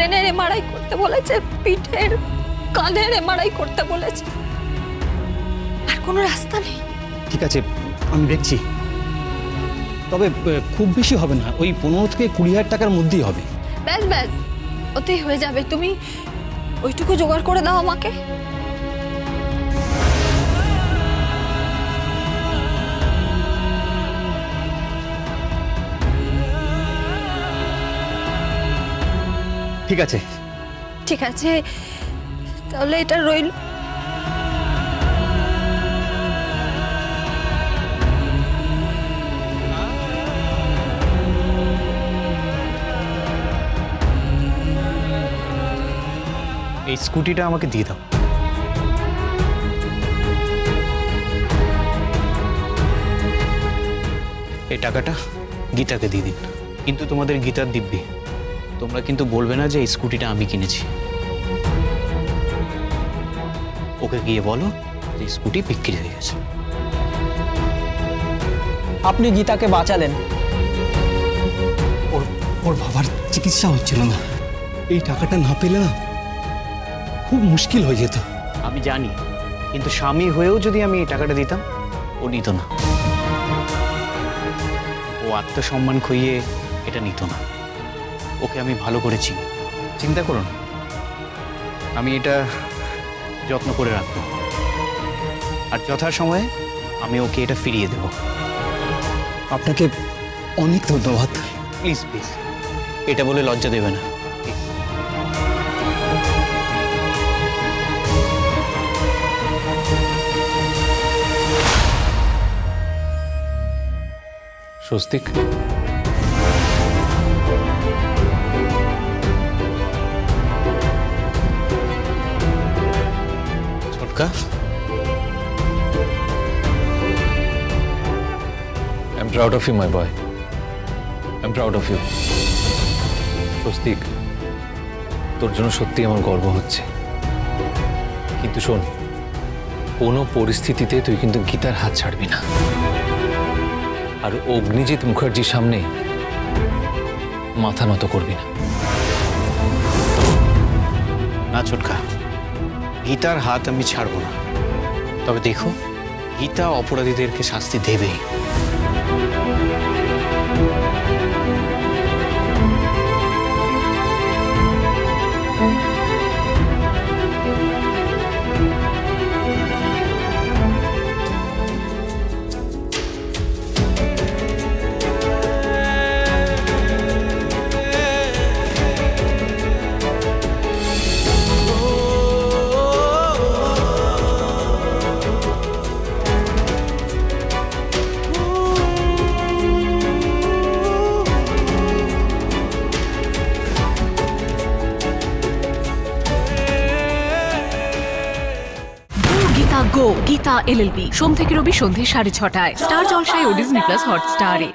ব্রেনের এমআরআই করতে বলেছে, পিঠের কাঁধের এমআরআই করতে বলেছে। আর কোনো রাস্তা নেই। ঠিক আছে, আমি দেখছি। তবে খুব বেশি হবে না, ওই 15 থেকে 20,000 টাকার মধ্যেই হবে। ব্যাস ব্যাস, ওতেই হয়ে যাবে। তুমি ওইটুকু জোগাড় করে দাও আমাকে। ঠিক আছে ঠিক আছে, তাহলে এটা রইল। এই স্কুটিটা আমাকে দিয়ে দাও। এই টাকাটা গীতাকে দিয়ে দিন, কিন্তু তোমাদের গীতার দিব্যি, তোমরা কিন্তু বলবে না যে এই স্কুটিটা আমি কিনেছি। ওকে গিয়ে বলো যে স্কুটি বিক্রি হয়ে গেছে। আপনি গীতাকে বাঁচালেন। ওর বাবার চিকিৎসা হচ্ছিল না, এই টাকাটা না পেলে না খুব মুশকিল হয়ে যেত। আমি জানি, কিন্তু স্বামী হয়েও যদি আমি এই টাকাটা দিতাম, ও নিত না। ও আত্মসম্মান খুইয়ে এটা নিত না। ওকে আমি ভালো করে চিনি, চিন্তা করো না, আমি এটা যত্ন করে রাখবো, আর যথাসময়ে আমি ওকে এটা ফিরিয়ে দেব। আপনাকে অনেক ধন্যবাদ। প্লিজ প্লিজ, এটা বলে লজ্জা দেবে না। স্বস্তিক, ছোটকা, I'm proud of you, my boy. I'm proud of you. Swastik, তোর জন্য সত্যি আমার গর্ব হচ্ছে, কিন্তু শোন, কোনো পরিস্থিতিতে তুই কিন্তু গীতার হাত ছাড়বি না, আর অগ্নিজিৎ মুখার্জির সামনে মাথা নত করবি না। না ছোটকা, গীতার হাত আমি ছাড়বো না। তবে দেখো, গীতা অপরাধীদেরকে শাস্তি দেবেই। গীতা LLB সোম থেকে রবি সন্ধ্যে 6:30 স্টার জলসায় ও ডিজনি প্লাস হটস্টারে।